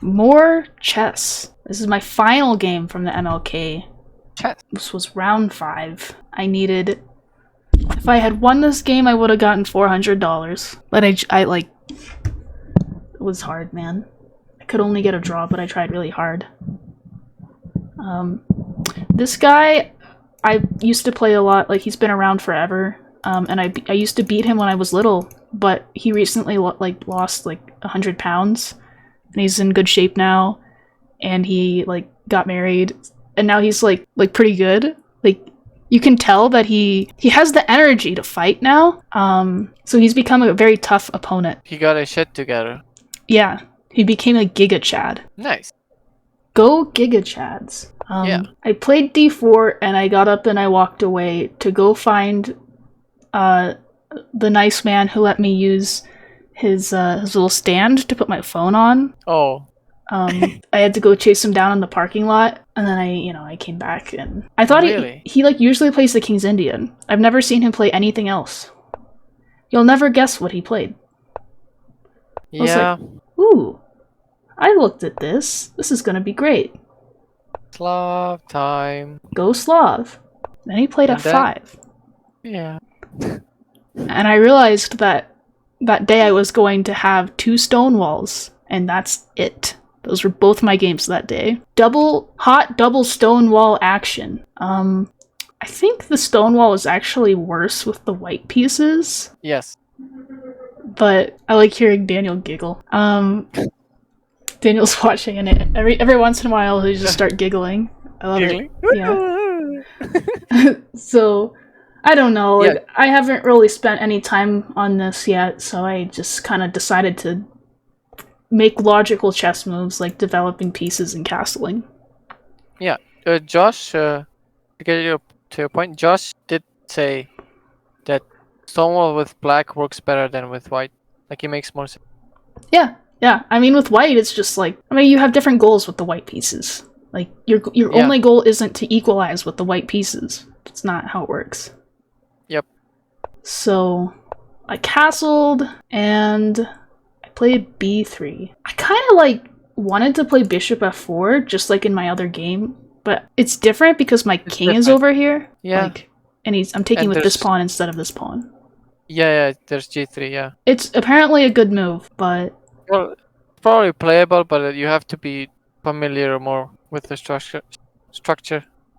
More chess. This is my final game from the MLK. Chess. This was round 5. I needed... If I had won this game, I would have gotten $400. But I like... It was hard, man. I could only get a draw, but I tried really hard. This guy, I used to play a lot. Like, he's been around forever. And I used to beat him when I was little. But he recently lost like 100 pounds. And he's in good shape now. And he like got married. And now he's like pretty good. Like, you can tell that he has the energy to fight now. So he's become a very tough opponent. He got his shit together. Yeah, he became a Giga Chad. Nice. Go Giga Chads. Yeah. I played d4 and I got up and I walked away to go find the nice man who let me use his little stand to put my phone on. Oh. I had to go chase him down in the parking lot, and then I came back, and I thought Really? he like usually plays the King's Indian. I've never seen him play anything else. You'll never guess what he played. Yeah. Ooh, I looked at this. This is gonna be great. Slav time. Go Slav. Then he played And f5. Yeah. And I realized that day I was going to have 2 stone walls, and that's it. Those were both my games that day. Hot double stone wall action. I think the stone wall is actually worse with the white pieces, Yes. but I like hearing Daniel giggle. Daniel's watching, and every once in a while he just start giggling. I love it. Yeah. So, I don't know. Yeah. Like, I haven't really spent any time on this yet, so I just kind of decided to make logical chess moves, like developing pieces and castling. Yeah. Josh, to get you to your point, Josh did say that stonewall with black works better than with white. Like, it makes more sense. Yeah. I mean, with white, it's just like, you have different goals with the white pieces. Like, your only goal isn't to equalize with the white pieces. It's not how it works. Yep. So, I castled, and I played b3. I kind of, like, wanted to play bishop f4, just like in my other game, but it's different because my king is over here. Yeah. Like, and I'm taking with this pawn instead of this pawn. Yeah, there's g3, yeah. It's apparently a good move, but... Well, probably playable, but you have to be familiar more with the structure.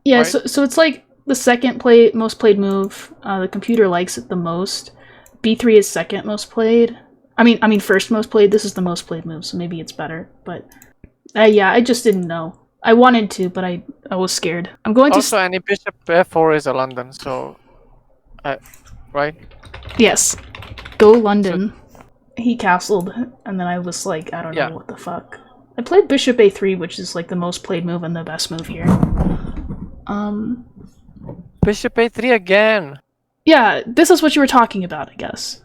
Yeah, right? so it's like the second most played move. The computer likes it the most. b3 is second most played. I mean first most played. This is the most played move, so maybe it's better. But yeah, I just didn't know. I wanted to, but I was scared. I'm going also, any bishop f4 is a London, so right? Yes, go London. He castled, and then I was like, I don't know what the fuck. I played bishop a3, which is like the most played move and the best move here. Bishop a3 again. Yeah, this is what you were talking about, I guess.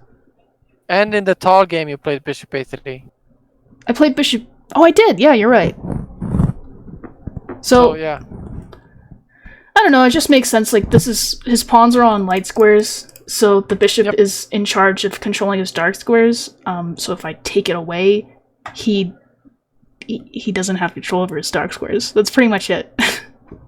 And in the tall game, you played bishop a3. I played bishop... Oh, I did! Yeah, you're right. So, yeah. I don't know, it just makes sense. Like, his pawns are all on light squares, so the bishop is in charge of controlling his dark squares. So if I take it away, he doesn't have control over his dark squares. That's pretty much it.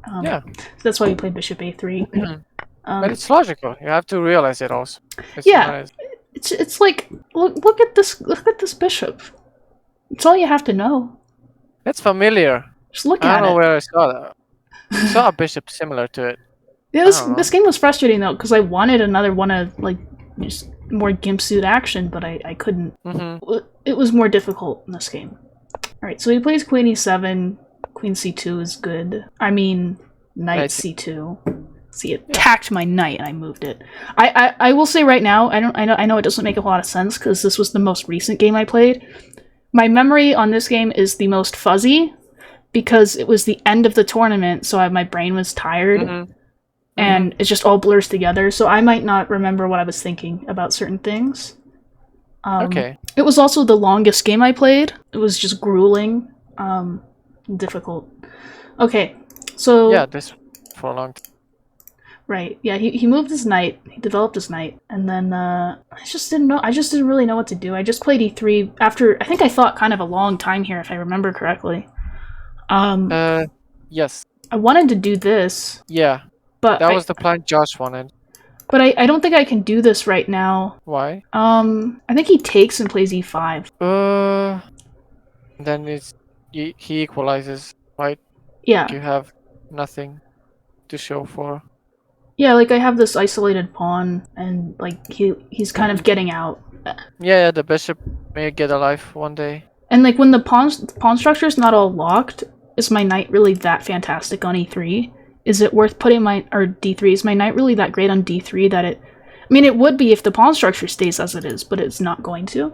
So that's why we played bishop a3. But it's logical. You have to realize it also. It's like, look at this bishop. It's all you have to know. It's familiar. Just look at it. I don't know where I saw that. I saw a bishop similar to it. Yeah, this game was frustrating though, because I wanted another one of like just more gimp suit action, but I couldn't. It was more difficult in this game. Alright, so he plays queen e7, queen c2 is good. I mean, knight c2. See, it attacked my knight and I moved it. I will say right now, I know it doesn't make a lot of sense because this was the most recent game I played. My memory on this game is the most fuzzy because it was the end of the tournament, so my brain was tired. And it just all blurs together, so I might not remember what I was thinking about certain things. It was also the longest game I played. It was just grueling, difficult. Okay, so... Yeah, this for a long time. Right. Yeah, he moved his knight. He developed his knight. And then I just didn't really know what to do. I just played e3 after I think I thought kind of a long time here if I remember correctly. Yes. I wanted to do this. Yeah. But that was the plan Josh wanted. But I don't think I can do this right now. Why? I think he takes and plays e5. Then he equalizes, right? Yeah. You have nothing to show for. Yeah, like I have this isolated pawn, and like he's kind of getting out. Yeah, the bishop may get alive one day. And like when the pawn structure is not all locked, is my knight really that fantastic on e3? Is it worth putting d3? Is my knight really that great on d3 that it? I mean, it would be if the pawn structure stays as it is, but it's not going to.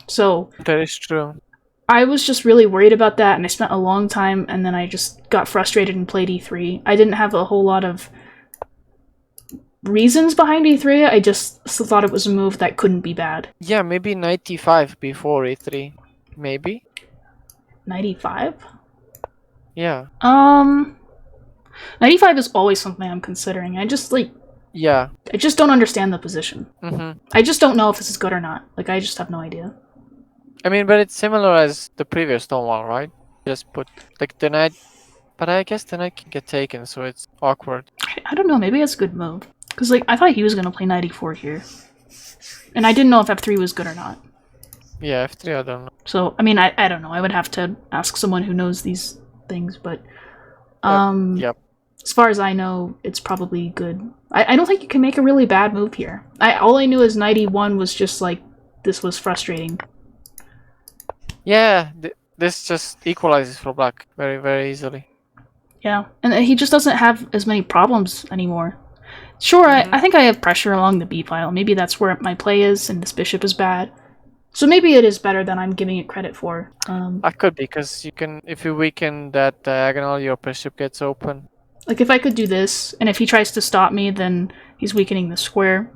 So that is true. I was just really worried about that, and I spent a long time, and then I just got frustrated and played e3. I didn't have a whole lot of reasons behind e3. I just thought it was a move that couldn't be bad. Yeah, maybe knight e5 before e3. Maybe. Knight e5? Yeah. Knight e5 is always something I'm considering. I just don't understand the position. I just don't know if this is good or not. Like, I just have no idea. I mean, but it's similar as the previous Stonewall, right? Just put, like, the knight... But I guess the knight can get taken, so it's awkward. I don't know, maybe it's a good move. Because, like, I thought he was going to play knight e4 here. And I didn't know if f3 was good or not. Yeah, f3 I don't know. So, I mean, I don't know. I would have to ask someone who knows these things, but... Yep. As far as I know, it's probably good. I don't think you can make a really bad move here. All I knew is knight e1 was just like, this was frustrating. Yeah, this just equalizes for black very, very easily. Yeah, and he just doesn't have as many problems anymore. Sure, I think I have pressure along the b file. Maybe that's where my play is, and this bishop is bad. So maybe it is better than I'm giving it credit for. I could, because you can, if you weaken that diagonal, your bishop gets open. Like if I could do this, and if he tries to stop me, then he's weakening the square.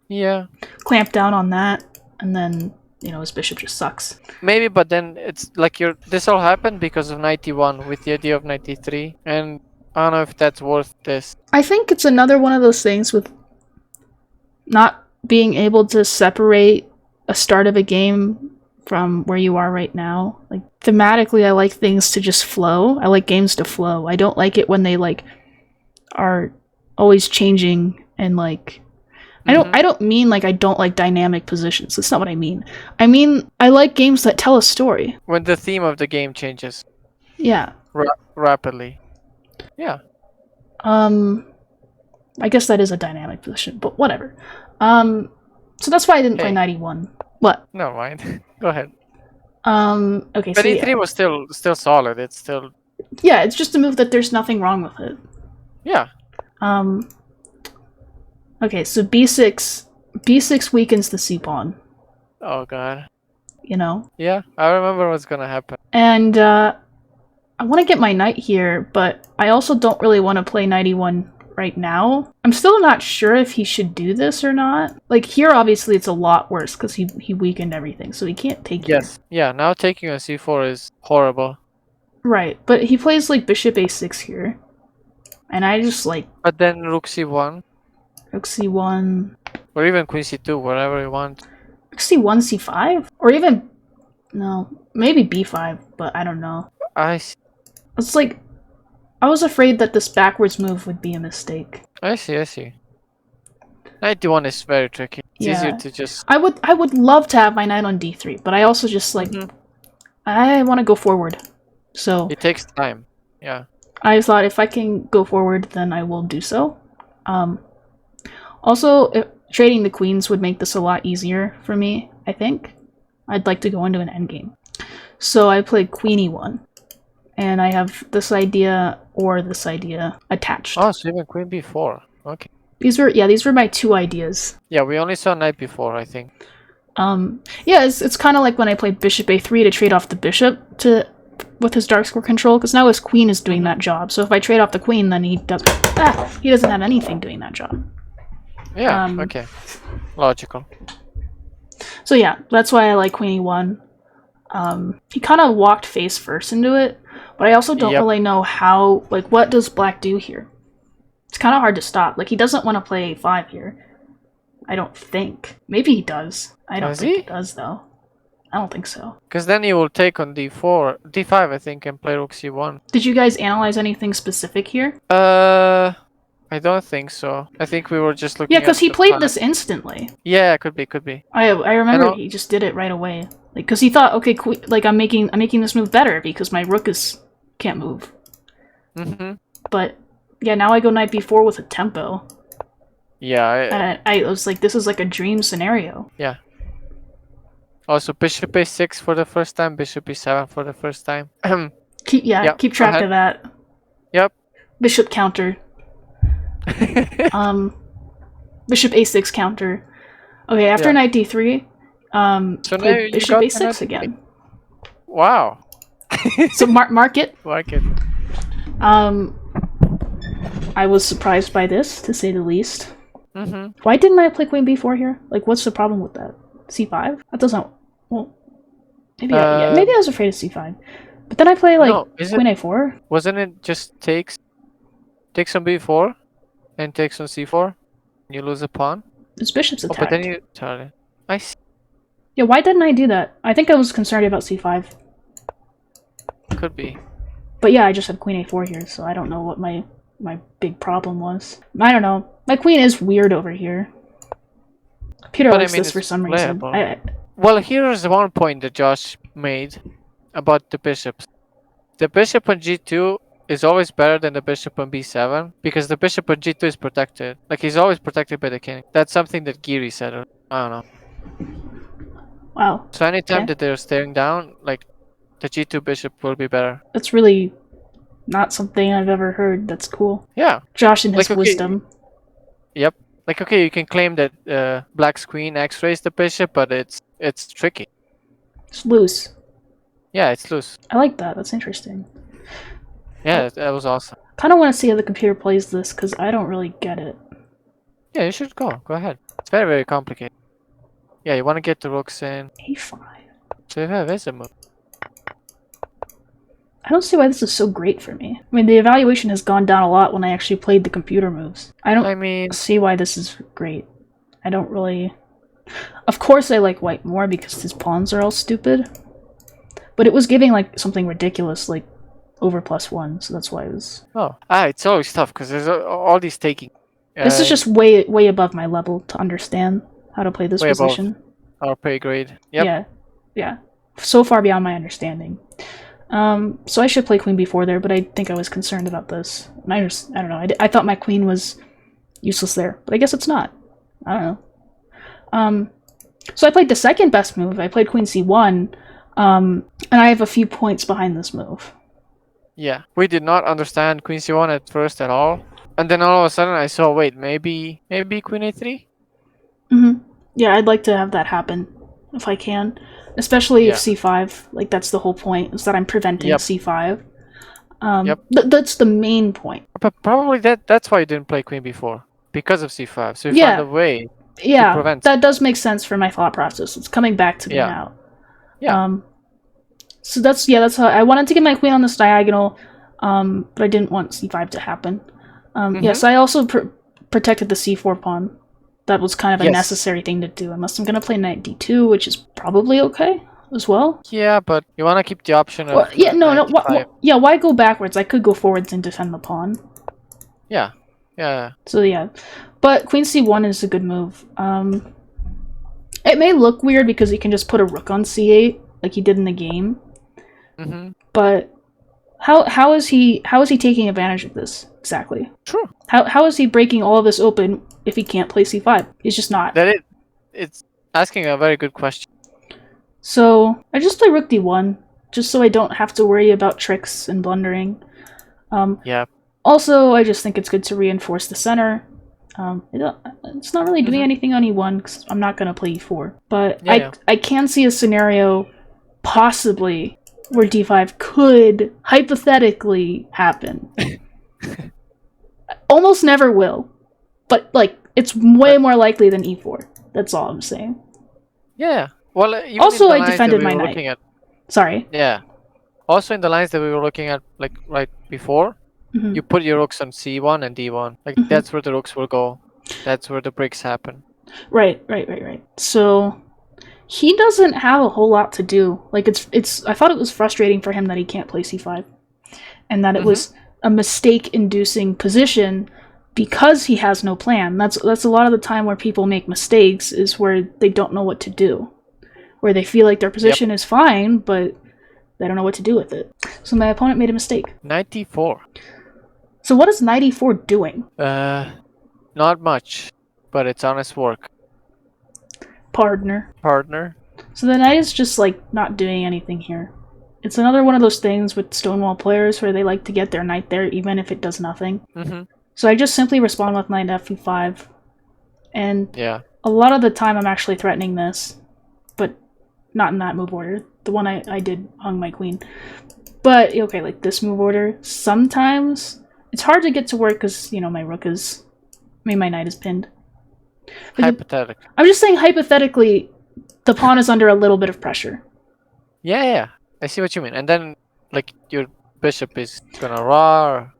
Yeah. Clamp down on that, and then, you know, his bishop just sucks. Maybe, but then it's like this all happened because of knight e1 with the idea of knight e3, and I don't know if that's worth this. I think it's another one of those things with not being able to separate a start of a game from where you are right now. Like, thematically, I like things to just flow. I like games to flow. I don't like it when they, like, are always changing and, like... I don't mean, like, I don't like dynamic positions. That's not what I mean. I mean, I like games that tell a story. When the theme of the game changes. Yeah. Rapidly. Yeah. I guess that is a dynamic position, but whatever. So that's why I didn't play knight e1. What? Never mind. Go ahead. Okay, but so e3 was still solid. It's still... Yeah, it's just a move that there's nothing wrong with it. Yeah. Okay, so b6 weakens the c-pawn. Oh god. You know? Yeah, I remember what's gonna happen. And, I want to get my knight here, but I also don't really want to play knight e1 right now. I'm still not sure if he should do this or not. Like, here, obviously, it's a lot worse, because he weakened everything, so he can't take Yes. Yeah, now taking a c4 is horrible. Right, but he plays, like, bishop a6 here. And I just, like... But then rook c1. Rook c1... Or even queen c2, whatever you want. Rook c1, c5? Or even... No, maybe b5, but I don't know. I see. It's like... I was afraid that this backwards move would be a mistake. I see. Knight d1 is very tricky. It's easier to just... I would love to have my knight on d3, but I also just, like... I want to go forward. So... It takes time. Yeah. I thought if I can go forward, then I will do so. Also, trading the queens would make this a lot easier for me, I think. I'd like to go into an endgame. So I played queen e1. And I have this idea or this idea attached. Oh, so even queen b4. Okay. These were my two ideas. Yeah, we only saw knight b4, I think. Yeah, it's kind of like when I played bishop a3 to trade off the bishop with his dark square control, because now his queen is doing that job. So if I trade off the queen, then he doesn't have anything doing that job. Yeah, okay. Logical. So yeah, that's why I like queen e1. He kind of walked face first into it, but I also don't really know how, like, what does black do here? It's kind of hard to stop. Like, he doesn't want to play a5 here. I don't think. Maybe he does. I don't think he does, though. I don't think so. Because then he will take on d4, d5, I think, and play rook c1. Did you guys analyze anything specific here? I don't think so. I think we were just looking. Yeah, because he played this instantly. Yeah, could be. I remember he just did it right away. Like, because he thought, okay, like I'm making this move better because my rook can't move. But yeah, now I go knight b4 with a tempo. Yeah, I was like, this is like a dream scenario. Yeah. Also, bishop a6 for the first time, bishop e7 for the first time. Keep track of that. Yep. Bishop counter. Bishop a6 counter. Okay, after knight d3, so now bishop a6 again. Wow. So mark it. Mark it. I was surprised by this, to say the least. Why didn't I play queen b4 here? Like, what's the problem with that? c5? That doesn't... Well, maybe maybe I was afraid of c5. But then I play, like, queen a4. Wasn't it just takes on b4 and takes on c4? And you lose a pawn? It's bishop's attacked. But then you... Sorry. I see. Yeah, why didn't I do that? I think I was concerned about c5. Could be. But yeah, I just have queen a4 here, so I don't know what my big problem was. I don't know. My queen is weird over here. Peter likes this for some reason. Well, here's one point that Josh made about the bishops. The bishop on g2 is always better than the bishop on b7 because the bishop on g2 is protected. Like, he's always protected by the king. That's something that Giri said. I don't know. Wow. So anytime that they're staring down, like, the g2 bishop will be better. That's really not something I've ever heard. That's cool. Yeah. Josh and his wisdom. Yep. Like, okay, you can claim that black's queen x-rays the bishop, but it's tricky. It's loose. Yeah, it's loose. I like that. That's interesting. Yeah, that was awesome. Kind of want to see how the computer plays this, because I don't really get it. Yeah, you should go. Go ahead. It's very, very complicated. Yeah, you want to get the rooks in. a5. So yeah, there's a move. I don't see why this is so great for me. I mean, the evaluation has gone down a lot when I actually played the computer moves. I don't see why this is great. I don't really... Of course I like white more because his pawns are all stupid. But it was giving, like, something ridiculous, like, over +1, so that's why it was... It's always tough, because there's all these taking. This is just way above my level to understand how to play this position. Our pay grade. Yep. Yeah. So far beyond my understanding. So I should play queen b4 there, but I think I was concerned about this. And I don't know. I thought my queen was useless there, but I guess it's not. I don't know. So I played the second best move. I played queen c1, and I have a few points behind this move. Yeah, we did not understand queen c1 at first at all, and then all of a sudden I saw, wait, maybe queen a3. Yeah, I'd like to have that happen if I can. Especially if c5, like, that's the whole point, is that I'm preventing c5. That's the main point. But probably that's why you didn't play queen b4, because of c5. So you found a way to prevent. That does make sense for my thought process. It's coming back to me now. Yeah. So that's how I wanted to get my queen on this diagonal, but I didn't want c5 to happen. Yes, I also protected the c4 pawn. That was kind of a necessary thing to do, unless I'm going to play knight d2, which is probably okay as well. Yeah, but you want to keep the option of... Why go backwards? I could go forwards and defend the pawn. Yeah. So yeah, but queen c1 is a good move. It may look weird because he can just put a rook on c8, like he did in the game. But how is he taking advantage of this exactly? True. How is he breaking all of this open if he can't play c5? He's just not. It's asking a very good question. So I just play rook d1, just so I don't have to worry about tricks and blundering. Also, I just think it's good to reinforce the center. It's not really doing anything on e1 because I'm not going to play e4. But I can see a scenario possibly where d5 could hypothetically happen. Almost never will, but like it's way more likely than e4. That's all I'm saying. Yeah. Well, also I defended my knight. Sorry. Yeah. Also in the lines that we were looking at, like right before, Mhm. You put your rooks on c1 and d1. Like Mhm. that's where the rooks will go. That's where the breaks happen. Right. So he doesn't have a whole lot to do. Like it's. I thought it was frustrating for him that he can't play c5, and that it was a mistake-inducing position because he has no plan. That's a lot of the time where people make mistakes, is where they don't know what to do, where they feel like their position is fine, but they don't know what to do with it. So my opponent made a mistake. 94. So what is 94 doing? Not much, but it's honest work. Partner. So the knight is just like not doing anything here. It's another one of those things with Stonewall players where they like to get their knight there even if it does nothing. So I just simply respond with knight f5. And a lot of the time I'm actually threatening this, but not in that move order. The one I did hung my queen. But, okay, like this move order, sometimes it's hard to get to work because, you know, my knight is pinned. Hypothetically. I'm just saying hypothetically, the pawn is under a little bit of pressure. Yeah. I see what you mean. And then, like, your bishop is gonna roar.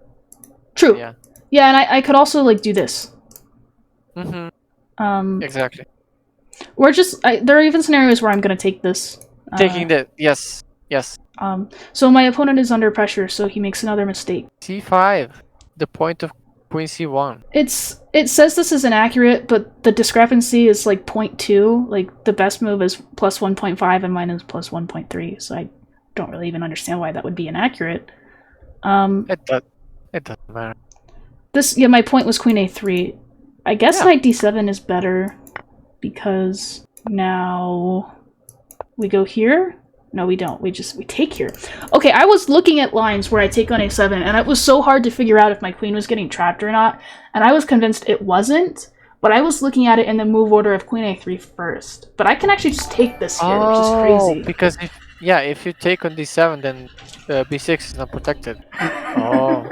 True. Yeah, and I could also, like, do this. Exactly. Or just, there are even scenarios where I'm gonna take this. Taking the, yes. So my opponent is under pressure, so he makes another mistake. c5, the point of queen c1. It says this is inaccurate, but the discrepancy is like 0.2. Like the best move is plus 1.5 and mine is plus 1.3. So I don't really even understand why that would be inaccurate. It doesn't matter. My point was queen a3. I guess knight d7 is better because now we go here. No, we don't. We take here. Okay, I was looking at lines where I take on a7, and it was so hard to figure out if my queen was getting trapped or not, and I was convinced it wasn't, but I was looking at it in the move order of queen a3 first. But I can actually just take this here, which is crazy. Because if you take on d7, then b6 is not protected. Oh.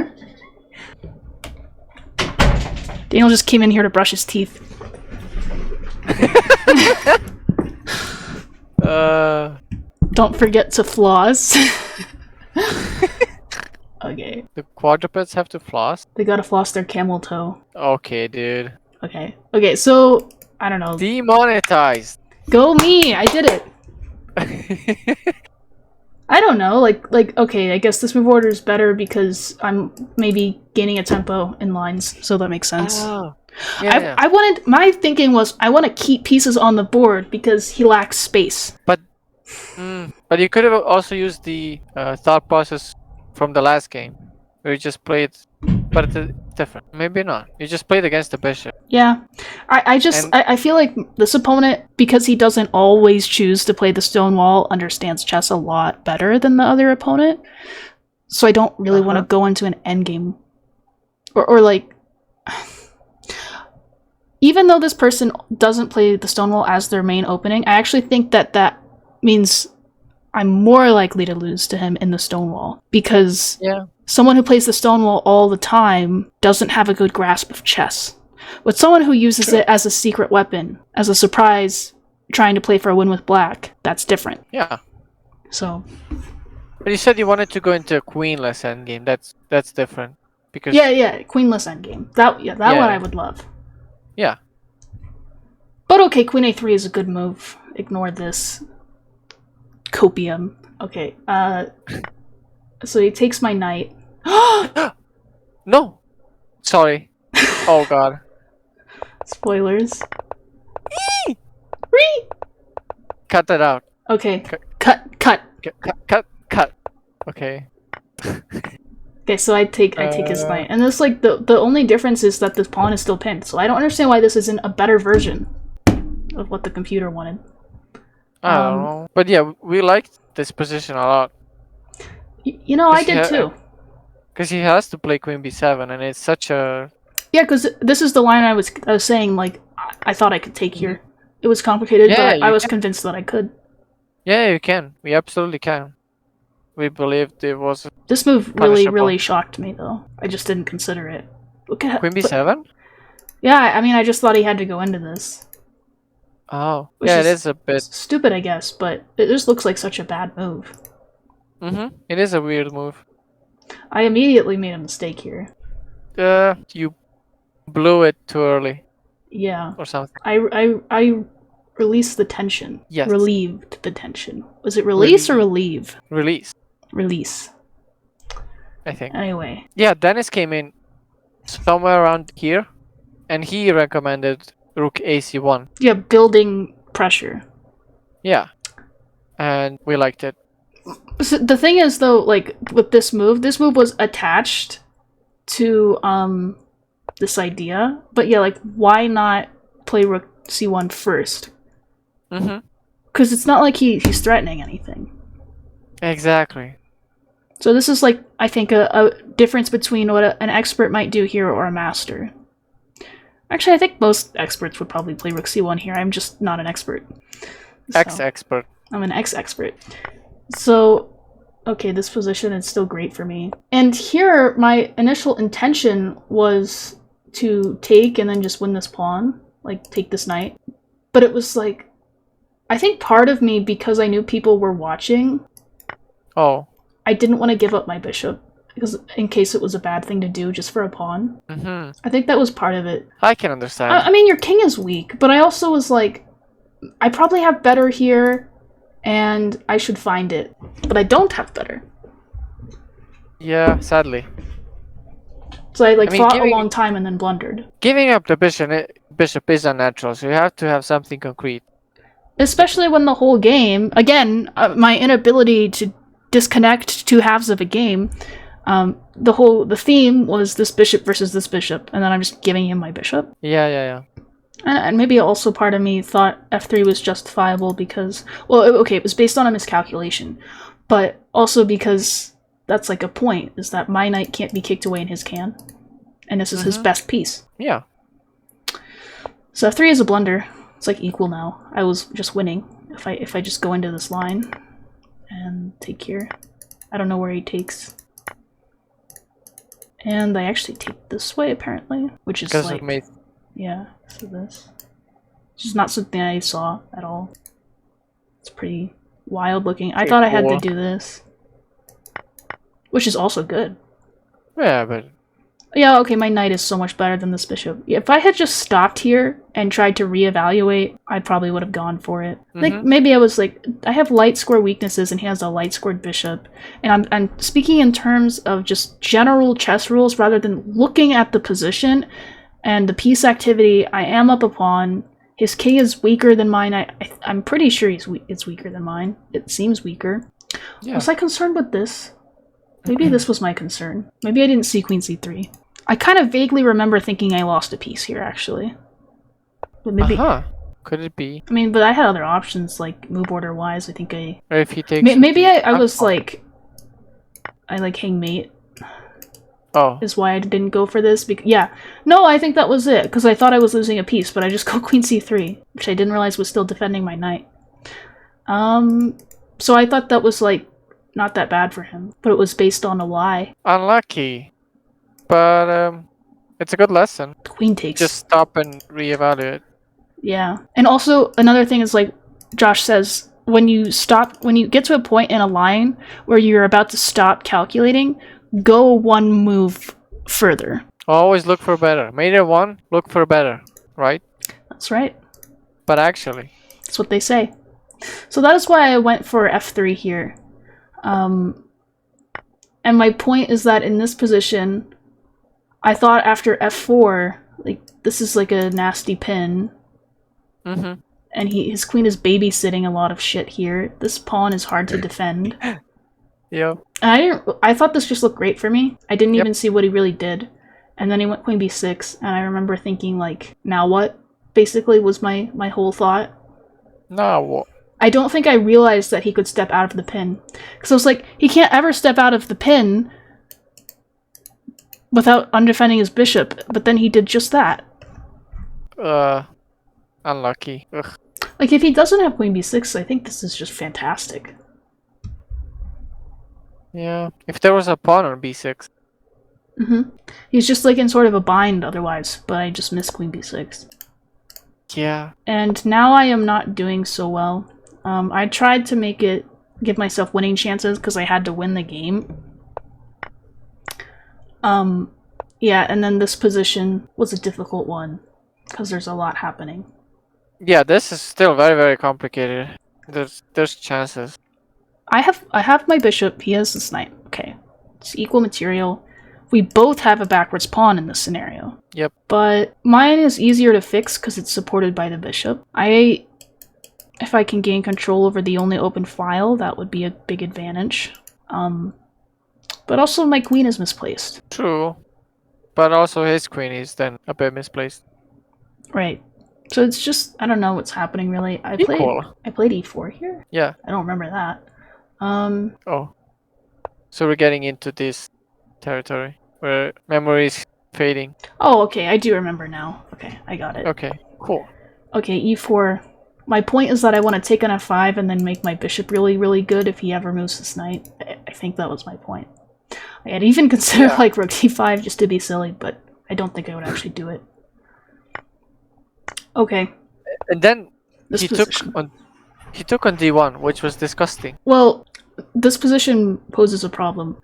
Daniel just came in here to brush his teeth. Don't forget to floss. Okay. The quadrupeds have to floss? They gotta floss their camel toe. Okay, dude. Okay, so, I don't know. Demonetized! Go me! I did it! I don't know, like, okay, I guess this move order is better because I'm maybe gaining a tempo in lines, so that makes sense. Oh. My thinking was, I want to keep pieces on the board because he lacks space. But you could have also used the thought process from the last game, where you just played, but it's different. Maybe not. You just played against the bishop. Yeah. I feel like this opponent, because he doesn't always choose to play the stone wall, understands chess a lot better than the other opponent. So I don't really want to go into an endgame. Or like... Even though this person doesn't play the Stonewall as their main opening, I actually think that means I'm more likely to lose to him in the Stonewall. Because someone who plays the Stonewall all the time doesn't have a good grasp of chess. But someone who uses it as a secret weapon, as a surprise, trying to play for a win with black, that's different. Yeah. So... But you said you wanted to go into a queenless endgame. That's different. Because queenless endgame. That one I would love. Yeah. But okay, queen a3 is a good move. Ignore this. Copium. Okay, so he takes my knight. No! Sorry. Oh god. Spoilers. Cut that out. Okay. Cut. Cut. Okay. Okay, so I take his knight. And this, like, the only difference is that this pawn is still pinned. So I don't understand why this isn't a better version of what the computer wanted. I don't know. But yeah, we liked this position a lot. You know, I did too. Because he has to play queen b7, and it's such a... Yeah, because this is the line I was saying, like, I thought I could take here. It was complicated, but I was convinced that I could. Yeah, you can. We absolutely can. We believed it was... This move really shocked me, though. I just didn't consider it. Look at queen b7? Yeah, I mean, I just thought he had to go into this. Oh, yeah, it is a bit... stupid, I guess, but it just looks like such a bad move. It is a weird move. I immediately made a mistake here. You blew it too early Yeah. or something. I released the tension. Yes. Relieved the tension. Was it release or relieve? Release, Release. I think. Anyway. Yeah, Dennis came in somewhere around here, and he recommended rook AC1. Yeah, building pressure. Yeah, and we liked it. So the thing is, though, like, with this move was attached to, this idea. But yeah, like, why not play rook c1 first? Mm-hmm. Because it's not like he's threatening anything. Exactly. So this is, like, I think a difference between what an expert might do here or a master. Actually, I think most experts would probably play rook c1 here. I'm just not an expert. So, Ex-expert. I'm an ex-expert. So, okay, this position is still great for me. And here, my initial intention was to take and then just win this pawn. Like, take this knight. But it was like, I think part of me, because I knew people were watching, I didn't want to give up my bishop, because in case it was a bad thing to do just for a pawn. Mm-hmm. I think that was part of it. I can understand. I mean, your king is weak, but I also was like, I probably have better here, and I should find it. But I don't have better. Yeah, sadly. So I fought a long time and then blundered. Giving up the bishop is unnatural, so you have to have something concrete. Especially when the whole game, again, my inability to disconnect two halves of a game, the theme was this bishop versus this bishop, and then I'm just giving him my bishop. Yeah. And maybe also part of me thought f3 was justifiable because, well, okay, it was based on a miscalculation, but also because that's like a point, is that my knight can't be kicked away and his can. And this is his best piece. Yeah. So f3 is a blunder. It's like equal now. I was just winning if I just go into this line and take here. I don't know where he takes. And I actually take this way apparently, which is like, yeah, so this. It's just not something I saw at all. It's pretty wild looking. I thought I had to do this. Which is also good. Yeah, but... Yeah, okay, my knight is so much better than this bishop. If I had just stopped here and tried to reevaluate, I probably would have gone for it. Like, maybe I was like, I have light square weaknesses and he has a light scored bishop. And I'm speaking in terms of just general chess rules rather than looking at the position and the piece activity. I am up a pawn. His king is weaker than mine. I'm pretty sure it's weaker than mine. It seems weaker. Yeah. Was I concerned with this? Maybe this was my concern. Maybe I didn't see queen c3. I kind of vaguely remember thinking I lost a piece here, actually. But maybe... Could it be? I mean, but I had other options, like, move order-wise. I think I... Or if he takes... Maybe I was, like... I, like, hang mate. Oh. Is why I didn't go for this. Yeah. No, I think that was it, because I thought I was losing a piece, but I just go queen c3, which I didn't realize was still defending my knight. So I thought that was, like, not that bad for him, but it was based on a lie. Unlucky. But, it's a good lesson. Queen takes. Just stop and reevaluate. Yeah. And also, another thing is, like Josh says, when you get to a point in a line where you're about to stop calculating, go one move further. Always look for better. Mate a one, look for better, right? That's right. But actually. That's what they say. So that is why I went for f3 here. And my point is that in this position, I thought after f4, like, this is like a nasty pin. And his queen is babysitting a lot of shit here. This pawn is hard to defend. Yeah. And I thought this just looked great for me. I didn't even see what he really did. And then he went queen b6, and I remember thinking, like, now what? Basically was my whole thought. Now what? I don't think I realized that he could step out of the pin. Because I was like, he can't ever step out of the pin without undefending his bishop, but then he did just that. Unlucky. Ugh. Like, if he doesn't have queen b6, I think this is just fantastic. Yeah, if there was a pawn on b6. He's just, like, in sort of a bind otherwise, but I just missed queen b6. Yeah. And now I am not doing so well. I tried to give myself winning chances because I had to win the game. Yeah, and then this position was a difficult one because there's a lot happening. Yeah, this is still very, very complicated. There's chances. I have my bishop. He has this knight. Okay, it's equal material. We both have a backwards pawn in this scenario. Yep. But mine is easier to fix because it's supported by the bishop. If I can gain control over the only open file, that would be a big advantage. But also my queen is misplaced. True. But also his queen is then a bit misplaced. Right. So it's just, I don't know what's happening really. I played e4 here? Yeah. I don't remember that. Oh. So we're getting into this territory where memory is fading. Oh, okay, I do remember now. Okay, I got it. Okay, cool. Okay, e4. My point is that I want to take on f5 and then make my bishop really, really good if he ever moves this knight. I think that was my point. I had even considered like rook d5 just to be silly, but I don't think I would actually do it. Okay. And then this he took on d1, which was disgusting. Well, this position poses a problem.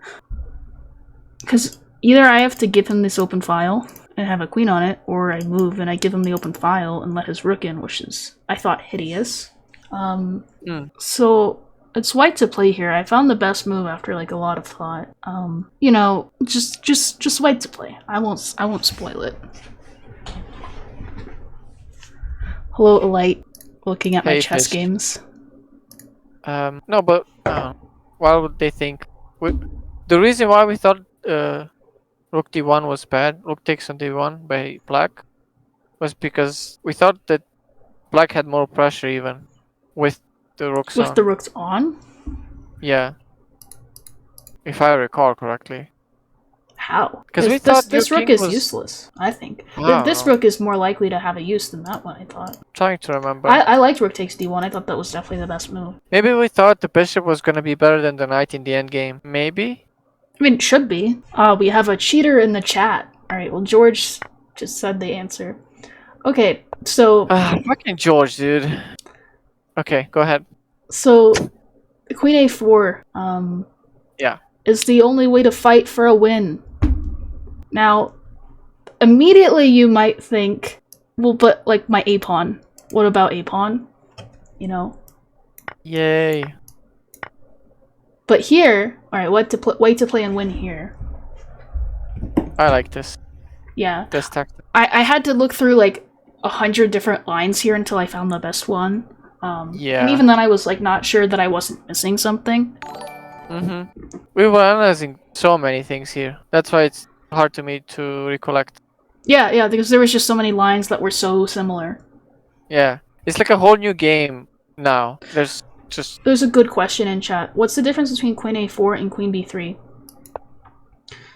Because either I have to give him this open file and have a queen on it, or I move and I give him the open file and let his rook in, which is, I thought, hideous. So it's white to play here. I found the best move after like a lot of thought. You know, just white to play. I won't spoil it. Hello, Elite, looking at my chess games. No, but why would they think? The reason why we thought rook d1 was bad, rook takes on d1 by black, was because we thought that black had more pressure even with the rooks on. With the rooks on? Yeah. If I recall correctly. How? Because we thought this rook is useless, I think. This rook is more likely to have a use than that one, I thought. I'm trying to remember. I liked rook takes d1. I thought that was definitely the best move. Maybe we thought the bishop was going to be better than the knight in the endgame. Maybe? I mean, it should be. We have a cheater in the chat. Alright, well, George just said the answer. Okay, so... fucking George, dude. Okay, go ahead. So, queen a4 yeah, is the only way to fight for a win. Now, immediately you might think, well, but, like, my a-pawn. What about a-pawn? You know? Yay. But here, alright, wait to play and win here. I like this. Yeah. This tactic. I had to look through, like, 100 different lines here until I found the best one. Yeah. And even then I was, like, not sure that I wasn't missing something. We were analyzing so many things here. That's why it's hard to me to recollect. Yeah, because there was just so many lines that were so similar. Yeah. It's like a whole new game now. There's a good question in chat. What's the difference between queen a4 and queen b3?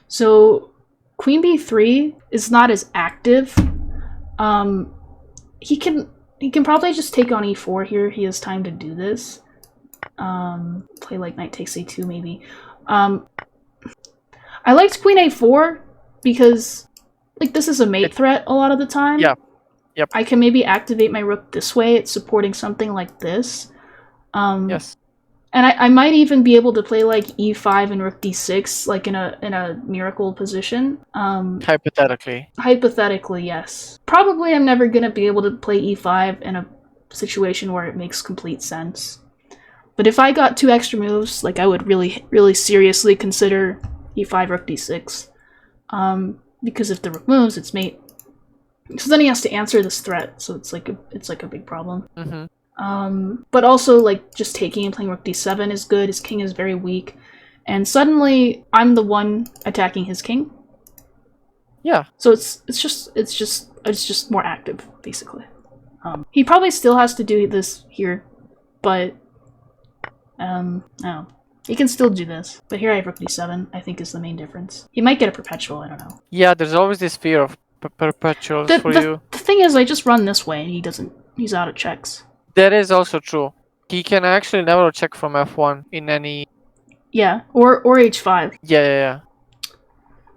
So, queen b3 is not as active. He can probably just take on e4 here. He has time to do this. Play like knight takes a2 maybe. I liked queen a4 because, like, this is a mate threat a lot of the time. Yeah. Yep. I can maybe activate my rook this way. It's supporting something like this. Yes. And I might even be able to play like e5 and rook d6, like in a miracle position. Hypothetically. Hypothetically, yes. Probably I'm never gonna be able to play e5 in a situation where it makes complete sense. But if I got 2 extra moves, like I would really, really seriously consider e5 rook d6. Because if the rook moves, it's mate. So then he has to answer this threat, so it's like a big problem. But also, like, just taking and playing rook d7 is good. His king is very weak, and suddenly I'm the one attacking his king. Yeah. So it's just more active, basically. He probably still has to do this here, but no. He can still do this, but here I have rook d7, I think is the main difference. He might get a perpetual, I don't know. Yeah, there's always this fear of perpetuals for you. The thing is, I just run this way, and he's out of checks. That is also true. He can actually never check from f1 in any... Yeah, or h5. Yeah.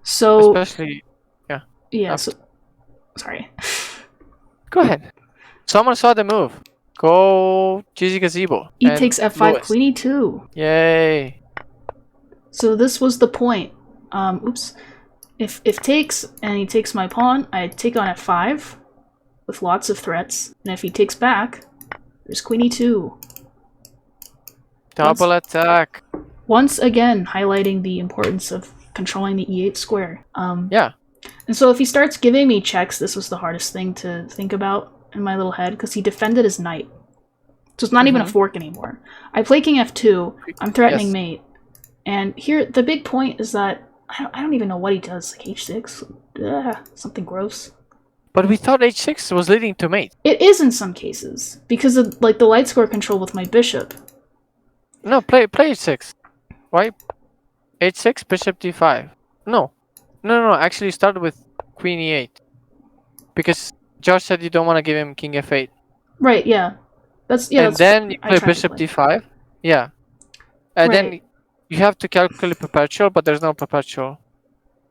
So... Especially... Yeah. Yeah, so... Sorry. Go ahead. Someone saw the move. Go GG Gazebo. E takes f5, Lewis. queen e2. Yay. So this was the point. Oops. If takes and he takes my pawn, I take on f5 with lots of threats. And if he takes back, there's queen e2. Double attack. Once again, highlighting the importance of controlling the e8 square. Yeah. And so if he starts giving me checks, this was the hardest thing to think about in my little head, because he defended his knight. So it's not even a fork anymore. I play king f2, I'm threatening mate. And here, the big point is that I don't even know what he does, like h6? Something gross. But we thought h6 was leading to mate. It is in some cases, because of like the light square control with my bishop. No, play h6. Why? h6, bishop d5. No, actually start with queen e8. Because Josh said you don't want to give him king f8. Right, yeah. That's then you play bishop d5. Yeah. And then you have to calculate perpetual, but there's no perpetual.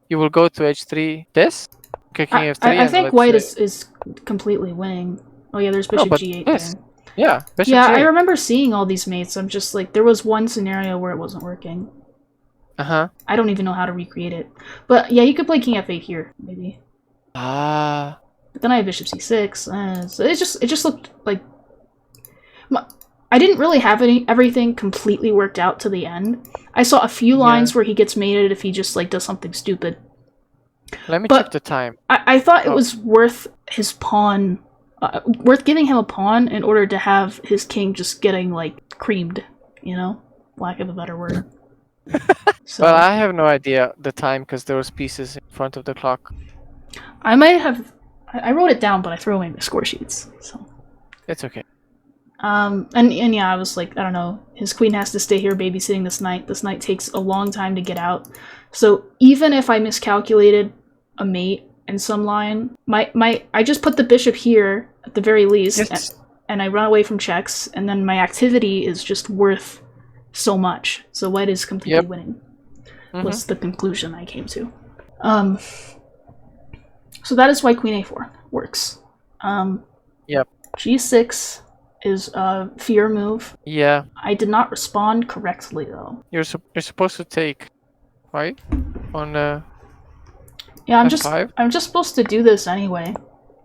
You will go to h3 this. Okay, king f3. I think white is completely winning. Oh yeah, there's bishop g8 there. Yeah, bishop g8. I remember seeing all these mates. I'm just like, there was one scenario where it wasn't working. I don't even know how to recreate it. But yeah, you could play king f8 here, maybe. But then I have bishop c6. So it just looked like... I didn't really have everything completely worked out to the end. I saw a few lines where he gets mated if he just like does something stupid. Let me check the time. I thought it was worth his pawn... worth giving him a pawn in order to have his king just getting, like, creamed, you know? Lack of a better word. So, well, I have no idea the time because there was pieces in front of the clock. I might have... I wrote it down, but I threw away my score sheets, so... It's okay. And yeah, I was like, I don't know, his queen has to stay here babysitting this knight. This knight takes a long time to get out. So even if I miscalculated a mate in some line, I just put the bishop here at the very least, and I run away from checks, and then my activity is just worth so much. So white is completely winning. Was the conclusion I came to. So that is why queen a4 works. G6 is a fear move. Yeah. I did not respond correctly though. You're supposed to take, right? On yeah, I'm just supposed to do this anyway.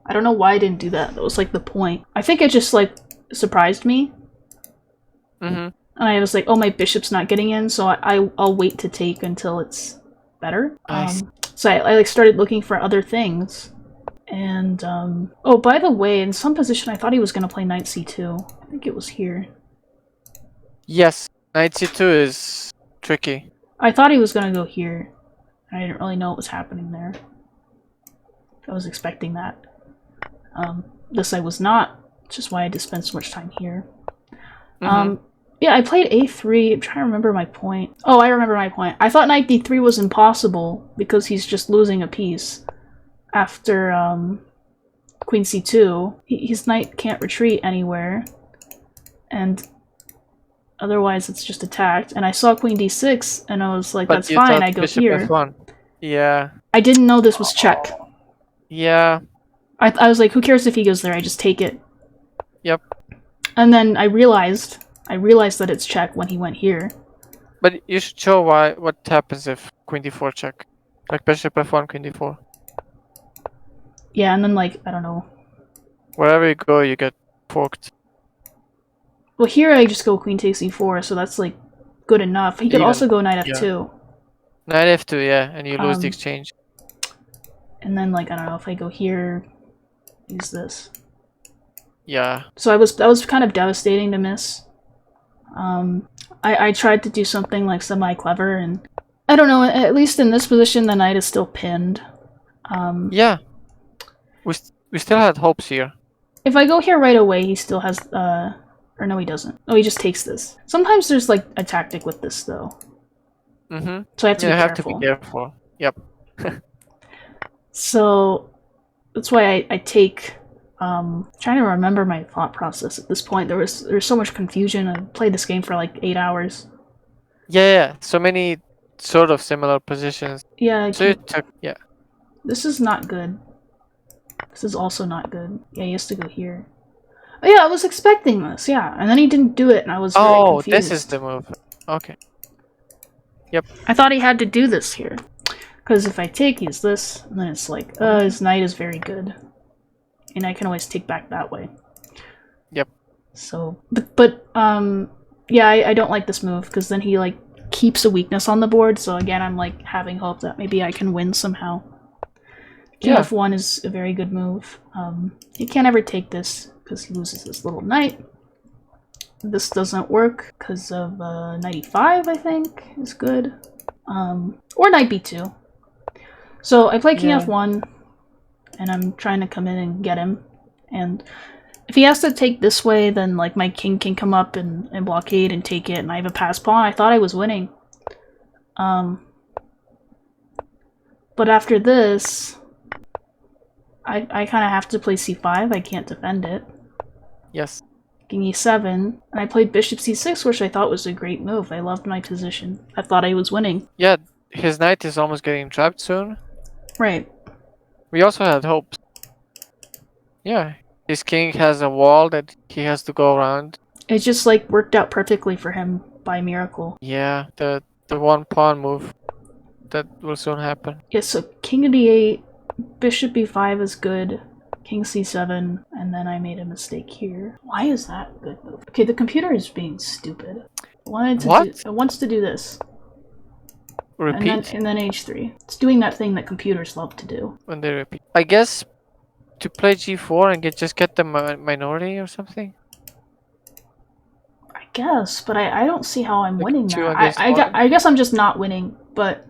I don't know why I didn't do that. That was like the point. I think it just like surprised me. And I was like, oh, my bishop's not getting in, so I'll wait to take until it's better. So I like started looking for other things. And oh, by the way, in some position I thought he was gonna play knight c2. I think it was here. Yes, knight c2 is tricky. I thought he was gonna go here. I didn't really know what was happening there. I was expecting that. This I was not, which is why I had to spend so much time here. Yeah, I played a3. I'm trying to remember my point. Oh, I remember my point. I thought knight d3 was impossible because he's just losing a piece. After queen c2, his knight can't retreat anywhere, and otherwise it's just attacked. And I saw queen d6, and I was like, that's fine, I go here. F1. Yeah. I didn't know this was check. Yeah. I was like, who cares if he goes there, I just take it. Yep. And then I realized that it's check when he went here. But you should show what happens if queen d4 check. Like bishop f1, queen d4. Yeah, and then like, I don't know. Wherever you go, you get forked. Well, here I just go queen takes e4, so that's like good enough. He could also go knight f2. Knight f2, yeah, and you lose the exchange. And then like, I don't know, if I go here, use this. Yeah. So that was kind of devastating to miss. I tried to do something like semi-clever, and I don't know, at least in this position the knight is still pinned. Yeah. We still had hopes here. If I go here right away, he still has, or no, he doesn't. Oh, he just takes this. Sometimes there's, like, a tactic with this, though. So I have to be careful. Yep. So, that's why I take, trying to remember my thought process at this point. There's so much confusion. I played this game for, like, 8 hours. Yeah. So many sort of similar positions. Yeah. So you took, yeah. This is not good. This is also not good. Yeah, he has to go here. Oh yeah, I was expecting this, yeah. And then he didn't do it, and I was very confused. This is the move. Okay. Yep. I thought he had to do this here. Because if I take, he's this, and then it's like, his knight is very good. And I can always take back that way. Yep. So, yeah, I don't like this move, because then he, like, keeps a weakness on the board, so again, I'm, like, having hope that maybe I can win somehow. King F1 is a very good move. He can't ever take this, because he loses his little knight. This doesn't work, because of knight e5, I think, is good. Or knight b2. So I play king f1, and I'm trying to come in and get him. And if he has to take this way, then like my king can come up and blockade and take it, and I have a pass pawn. I thought I was winning. But after this, I kind of have to play c5. I can't defend it. Yes. King e7, and I played bishop c6, which I thought was a great move. I loved my position. I thought I was winning. Yeah, his knight is almost getting trapped soon. Right. We also had hopes. Yeah, his king has a wall that he has to go around. It just like worked out perfectly for him by miracle. Yeah, the one pawn move that will soon happen. Yeah, so king of d8, bishop b5 is good. King c7, and then I made a mistake here. Why is that a good move? Okay, the computer is being stupid. It wants to do this. Repeat? And then h3. It's doing that thing that computers love to do. When they repeat. I guess to play g4 and just get the minority or something? I guess, but I don't see how I'm like winning that. I guess I'm just not winning, but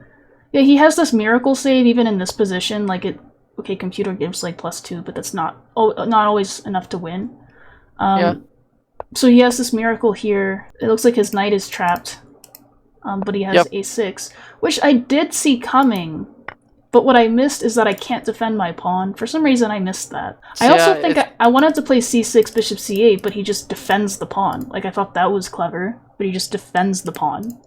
yeah, he has this miracle save even in this position, like it. Okay, computer gives like +2, but that's not always enough to win. So he has this miracle here. It looks like his knight is trapped, but he has a6, which I did see coming. But what I missed is that I can't defend my pawn. For some reason, I missed that. I also think I wanted to play c6, bishop c8, but he just defends the pawn. Like, I thought that was clever, but he just defends the pawn.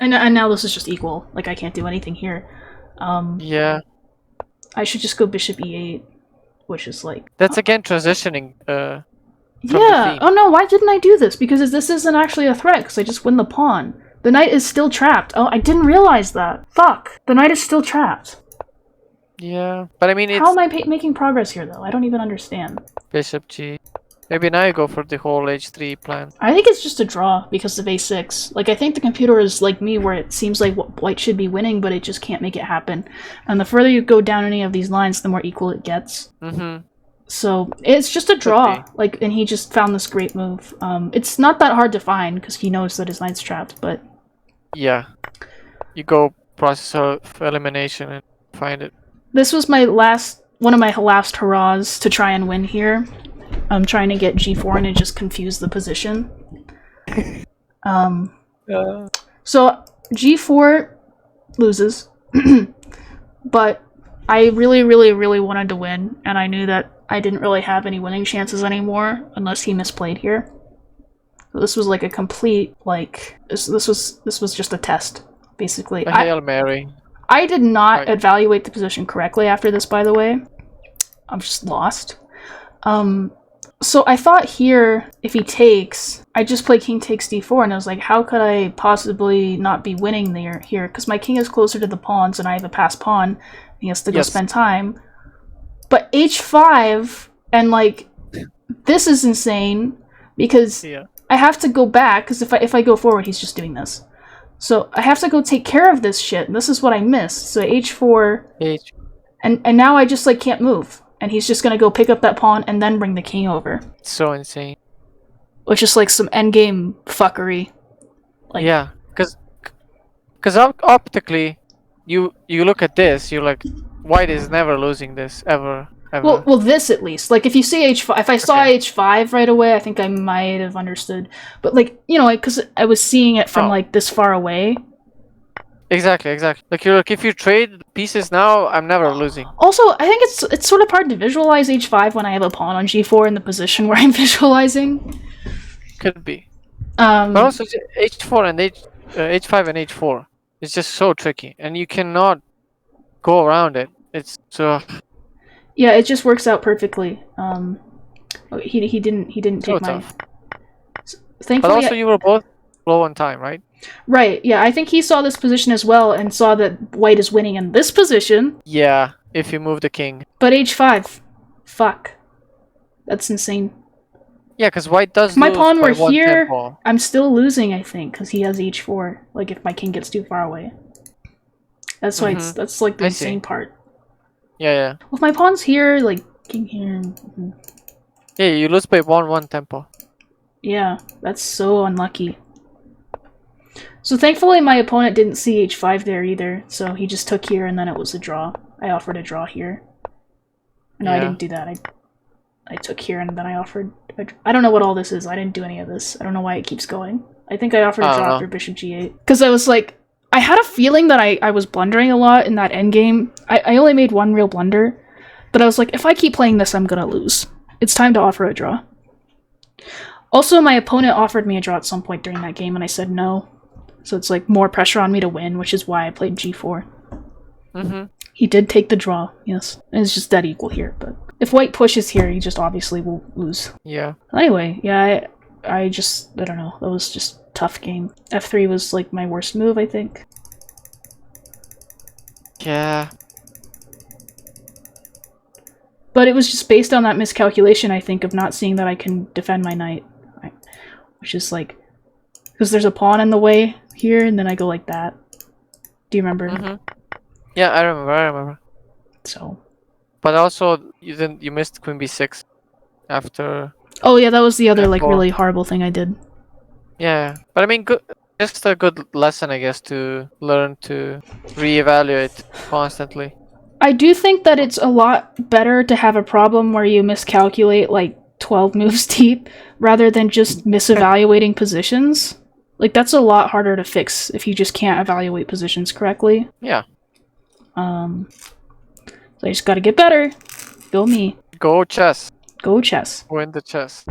and now this is just equal. Like, I can't do anything here. Yeah. I should just go bishop e8, which is like... That's again transitioning yeah! Oh no, why didn't I do this? Because this isn't actually a threat, because I just win the pawn. The knight is still trapped. Oh, I didn't realize that. Fuck. The knight is still trapped. Yeah, but I mean it's... How am I making progress here, though? I don't even understand. Bishop g. Maybe now you go for the whole h3 plan. I think it's just a draw because of a6. Like, I think the computer is like me, where it seems like white should be winning, but it just can't make it happen. And the further you go down any of these lines, the more equal it gets. So, it's just a draw. Like, and he just found this great move. It's not that hard to find, because he knows that his knight's trapped, but... Yeah. You go process of elimination and find it. This was my one of my last hurrahs to try and win here. I'm trying to get g4 and it just confused the position. So g4 loses, but I really, really, really wanted to win, and I knew that I didn't really have any winning chances anymore unless he misplayed here. So this was like a complete, like, this was just a test, basically. A Hail Mary. I did not evaluate the position correctly after this, by the way. I'm just lost. So I thought here, if he takes, I just play king takes d4, and I was like, how could I possibly not be winning here? Because my king is closer to the pawns, and I have a passed pawn. He has to go spend time. But h5, and like, this is insane, because I have to go back, because if I go forward, he's just doing this. So I have to go take care of this shit, and this is what I missed. So h4, and now I just like can't move. And he's just gonna go pick up that pawn and then bring the king over. So insane. Which is like some endgame fuckery. Like, yeah, because optically, you look at this, you're like, white is never losing this ever. Well, this at least. Like, if you see h5, if I saw h5 right away, I think I might have understood. But like, you know, because I was seeing it from like this far away. Exactly. Like, you're like, if you trade pieces now, I'm never losing. Also, I think it's sort of hard to visualize h5 when I have a pawn on g4 in the position where I'm visualizing. Could be. But also, h4 and h5 and h4 is just so tricky, and you cannot go around it. It's so... Yeah, it just works out perfectly. He didn't so take my... tough. Thankfully, but also, you were both low on time, right? Right, yeah, I think he saw this position as well and saw that white is winning in this position. Yeah, if you move the king. But h5. Fuck. That's insane. Yeah, because white does If my lose pawn by were one here, tempo. I'm still losing, I think, because he has h4. Like, if my king gets too far away. That's why that's like the insane part. Yeah. Well, if my pawn's here, like, king here... Yeah, you lose by one tempo. Yeah, that's so unlucky. So thankfully my opponent didn't see h5 there either, so he just took here and then it was a draw. I offered a draw here. No, I didn't do that. I took here and then I offered... I don't know what all this is. I didn't do any of this. I don't know why it keeps going. I think I offered a draw after bishop g8. Because I was like... I had a feeling that I was blundering a lot in that endgame. I only made one real blunder. But I was like, if I keep playing this, I'm gonna lose. It's time to offer a draw. Also, my opponent offered me a draw at some point during that game and I said no. So it's like more pressure on me to win, which is why I played g4. He did take the draw, yes. And it's just dead equal here, but if white pushes here, he just obviously will lose. Yeah. Anyway, yeah, I don't know. That was just a tough game. f3 was like my worst move, I think. Yeah. But it was just based on that miscalculation, I think, of not seeing that I can defend my knight. Which is like... Because there's a pawn in the way here, and then I go like that. Do you remember? Yeah, I remember. So... But also, you missed queen b6 after... Oh yeah, that was the other, like, really horrible thing I did. Yeah, but I mean, just a good lesson, I guess, to learn to reevaluate constantly. I do think that it's a lot better to have a problem where you miscalculate, like, 12 moves deep, rather than just misevaluating positions. Like, that's a lot harder to fix if you just can't evaluate positions correctly. Yeah. So I just gotta get better. Go me. Go chess. Go chess. Win the chess.